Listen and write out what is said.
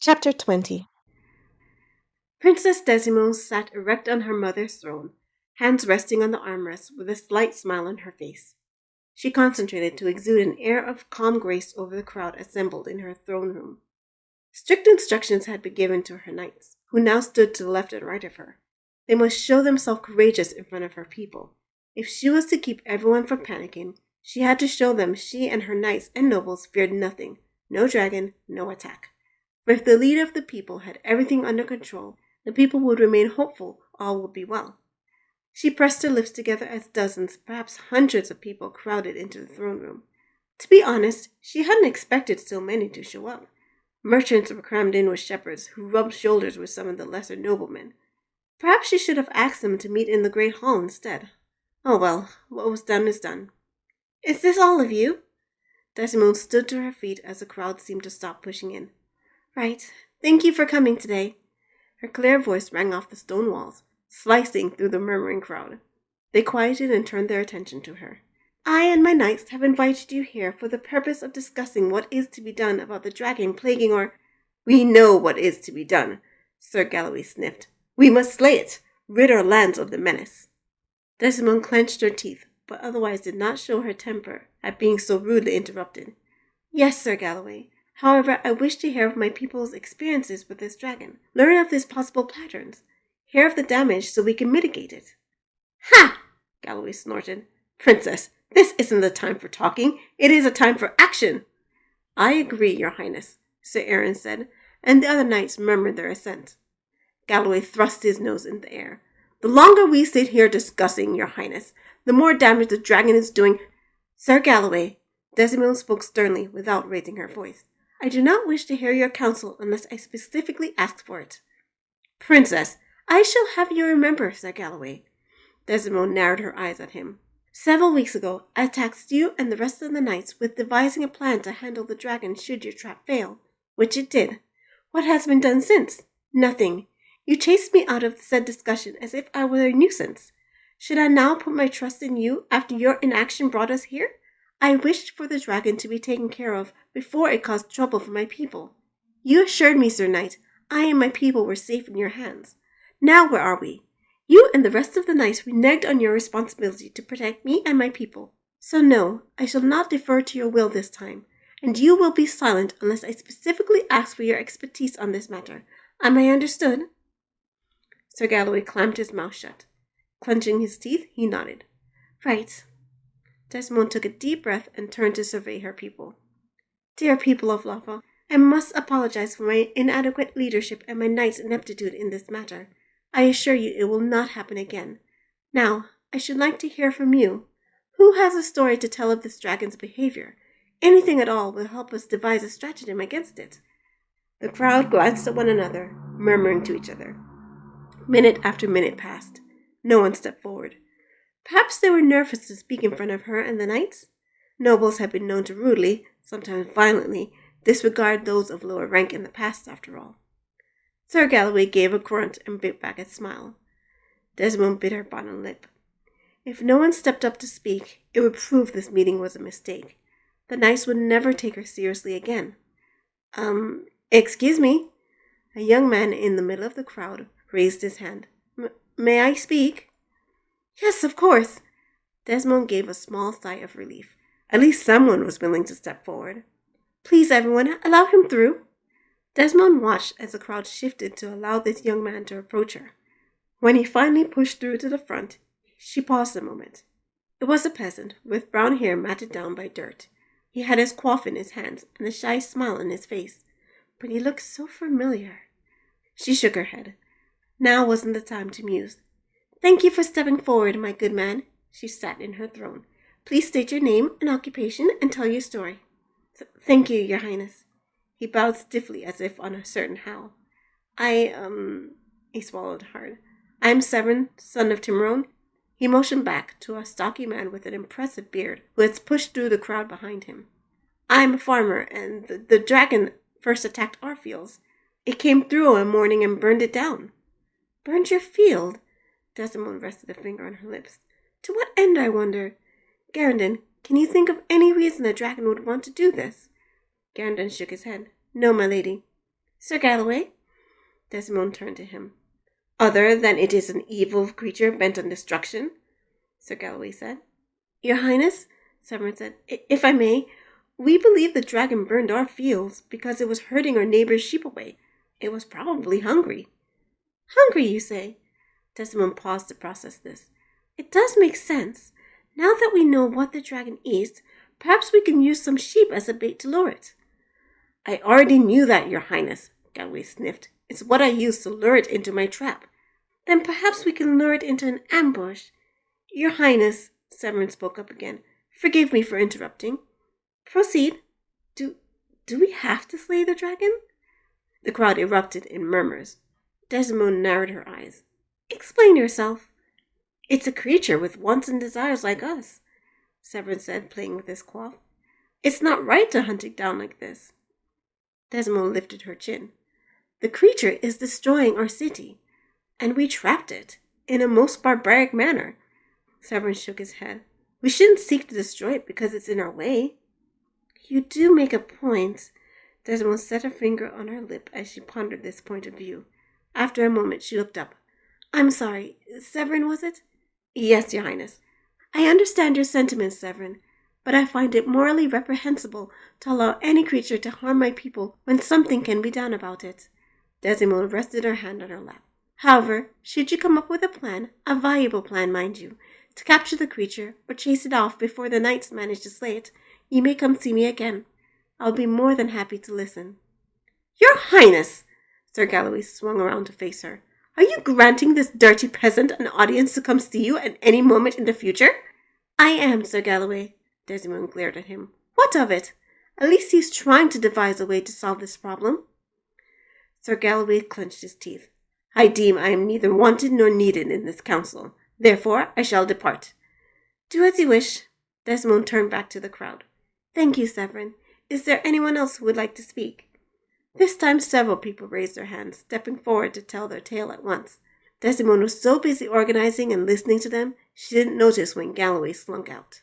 Chapter 20. Princess Desimone sat erect on her mother's throne, hands resting on the armrest with a slight smile on her face. She concentrated to exude an air of calm grace over the crowd assembled in her throne room. Strict instructions had been given to her knights, who now stood to the left and right of her. They must show themselves courageous in front of her people. If she was to keep everyone from panicking, she had to show them she and her knights and nobles feared nothing, no dragon, no attack. But if the leader of the people had everything under control, the people would remain hopeful all would be well. She pressed her lips together as dozens, perhaps hundreds of people crowded into the throne room. To be honest, she hadn't expected so many to show up. Merchants were crammed in with shepherds who rubbed shoulders with some of the lesser noblemen. Perhaps she should have asked them to meet in the great hall instead. Oh well, what was done is done. Is this all of you? Desimone stood to her feet as the crowd seemed to stop pushing in. Right. Thank you for coming today. Her clear voice rang off the stone walls, slicing through the murmuring crowd. They quieted and turned their attention to her. I and my knights have invited you here for the purpose of discussing what is to be done about the dragon plaguing or— We know what is to be done, Sir Galloway sniffed. We must slay it, rid our lands of the menace. Desimone clenched her teeth, but otherwise did not show her temper at being so rudely interrupted. Yes, Sir Galloway. However, I wish to hear of my people's experiences with this dragon, learn of his possible patterns, hear of the damage so we can mitigate it. Ha! Galloway snorted. Princess, this isn't the time for talking. It is a time for action. I agree, Your Highness, Sir Aaron said, and the other knights murmured their assent. Galloway thrust his nose in the air. The longer we sit here discussing, Your Highness, the more damage the dragon is doing. Sir Galloway, Desimone spoke sternly without raising her voice. I do not wish to hear your counsel unless I specifically ask for it. Princess, I shall have you remember, Sir Galloway. Desimone narrowed her eyes at him. Several weeks ago, I tasked you and the rest of the knights with devising a plan to handle the dragon should your trap fail, which it did. What has been done since? Nothing. You chased me out of said discussion as if I were a nuisance. Should I now put my trust in you after your inaction brought us here? I wished for the dragon to be taken care of before it caused trouble for my people. You assured me, Sir Knight, I and my people were safe in your hands. Now where are we? You and the rest of the knights reneged on your responsibility to protect me and my people. So no, I shall not defer to your will this time, and you will be silent unless I specifically ask for your expertise on this matter. Am I understood? Sir Galloway clamped his mouth shut. Clenching his teeth, he nodded. Right. Desimone took a deep breath and turned to survey her people. Dear people of Lauphah, I must apologize for my inadequate leadership and my knight's ineptitude in this matter. I assure you it will not happen again. Now, I should like to hear from you. Who has a story to tell of this dragon's behavior? Anything at all will help us devise a stratagem against it. The crowd glanced at one another, murmuring to each other. Minute after minute passed. No one stepped forward. Perhaps they were nervous to speak in front of her and the knights. Nobles had been known to rudely, sometimes violently, disregard those of lower rank in the past, after all. Sir Galloway gave a grunt and bit back a smile. Desimone bit her bottom lip. If no one stepped up to speak, it would prove this meeting was a mistake. The knights would never take her seriously again. Excuse me. A young man in the middle of the crowd raised his hand. May I speak? Yes, of course. Desimone gave a small sigh of relief. At least someone was willing to step forward. Please, everyone, allow him through. Desimone watched as the crowd shifted to allow this young man to approach her. When he finally pushed through to the front, she paused a moment. It was a peasant, with brown hair matted down by dirt. He had his coif in his hands and a shy smile on his face, but he looked so familiar. She shook her head. Now wasn't the time to muse. Thank you for stepping forward, my good man. She sat in her throne. Please state your name and occupation and tell your story. Thank you, Your Highness. He bowed stiffly as if uncertain how. He swallowed hard. I am Sevrin, son of Timrone. He motioned back to a stocky man with an impressive beard who had pushed through the crowd behind him. I am a farmer, and the dragon first attacked our fields. It came through one morning and burned it down. Burned your field? Desimone rested a finger on her lips. To what end, I wonder? Garendon, can you think of any reason the dragon would want to do this? Garendon shook his head. No, my lady. Sir Galloway? Desimone turned to him. Other than it is an evil creature bent on destruction? Sir Galloway said. Your Highness, Sevrin said, if I may, we believe the dragon burned our fields because it was herding our neighbor's sheep away. It was probably hungry. Hungry, you say? Desimone paused to process this. It does make sense. Now that we know what the dragon is, perhaps we can use some sheep as a bait to lure it. I already knew that, Your Highness, Galloway sniffed. It's what I used to lure it into my trap. Then perhaps we can lure it into an ambush. Your Highness, Sevrin spoke up again. Forgive me for interrupting. Proceed. Do we have to slay the dragon? The crowd erupted in murmurs. Desimone narrowed her eyes. Explain yourself. It's a creature with wants and desires like us, Sevrin said, playing with his coif. It's not right to hunt it down like this. Desimone lifted her chin. The creature is destroying our city, and we trapped it in a most barbaric manner. Sevrin shook his head. We shouldn't seek to destroy it because it's in our way. You do make a point. Desimone set her finger on her lip as she pondered this point of view. After a moment, she looked up. I'm sorry, Sevrin, was it? Yes, Your Highness. I understand your sentiments, Sevrin, but I find it morally reprehensible to allow any creature to harm my people when something can be done about it. Desimone rested her hand on her lap. However, should you come up with a plan, a valuable plan, mind you, to capture the creature or chase it off before the knights manage to slay it, you may come see me again. I'll be more than happy to listen. Your Highness! Sir Galloway swung around to face her. Are you granting this dirty peasant an audience to come see you at any moment in the future? I am, Sir Galloway. Desimone glared at him. What of it? At least he's trying to devise a way to solve this problem. Sir Galloway clenched his teeth. I deem I am neither wanted nor needed in this council. Therefore, I shall depart. Do as you wish. Desimone turned back to the crowd. Thank you, Sevrin. Is there anyone else who would like to speak? This time several people raised their hands, stepping forward to tell their tale at once. Desimone was so busy organizing and listening to them, she didn't notice when Galloway slunk out.